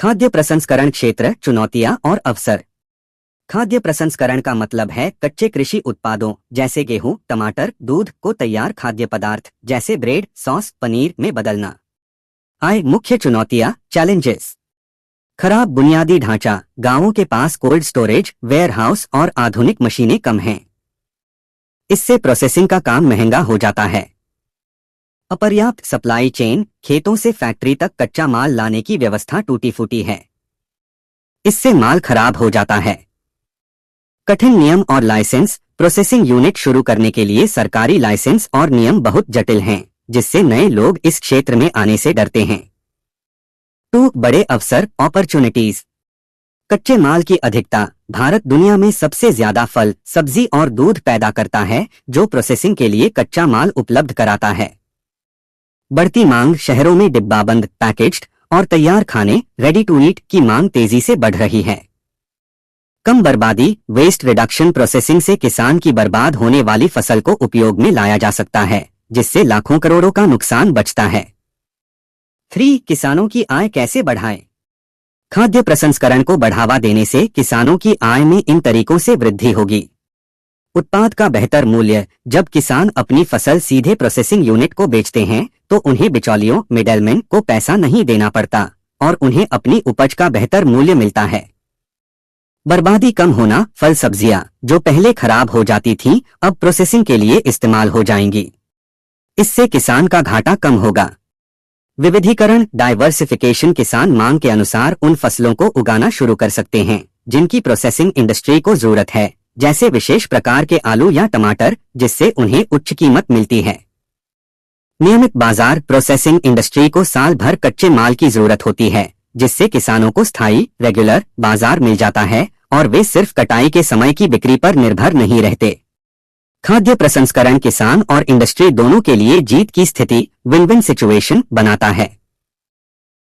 खाद्य प्रसंस्करण क्षेत्र, चुनौतियां और अवसर। खाद्य प्रसंस्करण का मतलब है कच्चे कृषि उत्पादों जैसे गेहूं, टमाटर, दूध को तैयार खाद्य पदार्थ जैसे ब्रेड, सॉस, पनीर में बदलना। मुख्य चुनौतियां, चैलेंजेस। खराब बुनियादी ढांचा, गांवों के पास कोल्ड स्टोरेज, वेयरहाउस और आधुनिक मशीनें कम हैं। इससे प्रोसेसिंग का काम महंगा हो जाता है। अपर्याप्त सप्लाई चेन, खेतों से फैक्ट्री तक कच्चा माल लाने की व्यवस्था टूटी फूटी है। इससे माल खराब हो जाता है। कठिन नियम और लाइसेंस, प्रोसेसिंग यूनिट शुरू करने के लिए सरकारी लाइसेंस और नियम बहुत जटिल हैं, जिससे नए लोग इस क्षेत्र में आने से डरते हैं। बड़े अवसर, अपॉर्चुनिटीज। कच्चे माल की अधिकता। भारत दुनिया में सबसे ज्यादा फल, सब्जी और दूध पैदा करता है, जो प्रोसेसिंग के लिए कच्चा माल उपलब्ध कराता है। बढ़ती मांग, शहरों में डिब्बाबंद, पैकेज्ड और तैयार खाने, रेडी टू ईट की मांग तेजी से बढ़ रही है। कम बर्बादी, वेस्ट रिडक्शन। प्रोसेसिंग से किसान की बर्बाद होने वाली फसल को उपयोग में लाया जा सकता है, जिससे लाखों करोड़ों का नुकसान बचता है। 3. किसानों की आय कैसे बढ़ाएं? खाद्य प्रसंस्करण को बढ़ावा देने से किसानों की आय में इन तरीकों से वृद्धि होगी। उत्पाद का बेहतर मूल्य। जब किसान अपनी फसल सीधे प्रोसेसिंग यूनिट को बेचते हैं तो उन्हें बिचौलियों, मिडलमैन को पैसा नहीं देना पड़ता और उन्हें अपनी उपज का बेहतर मूल्य मिलता है। बर्बादी कम होना। फल सब्जियां जो पहले खराब हो जाती थीं, अब प्रोसेसिंग के लिए इस्तेमाल हो जाएंगी। इससे किसान का घाटा कम होगा। विविधीकरण, डाइवर्सिफिकेशन। किसान मांग के अनुसार उन फसलों को उगाना शुरू कर सकते हैं जिनकी प्रोसेसिंग इंडस्ट्री को जरूरत है, जैसे विशेष प्रकार के आलू या टमाटर, जिससे उन्हें उच्च कीमत मिलती है। नियमित बाजार। प्रोसेसिंग इंडस्ट्री को साल भर कच्चे माल की जरूरत होती है, जिससे किसानों को स्थायी, रेगुलर बाजार मिल जाता है और वे सिर्फ कटाई के समय की बिक्री पर निर्भर नहीं रहते। खाद्य प्रसंस्करण किसान और इंडस्ट्री दोनों के लिए जीत की स्थिति, विन विन सिचुएशन बनाता है।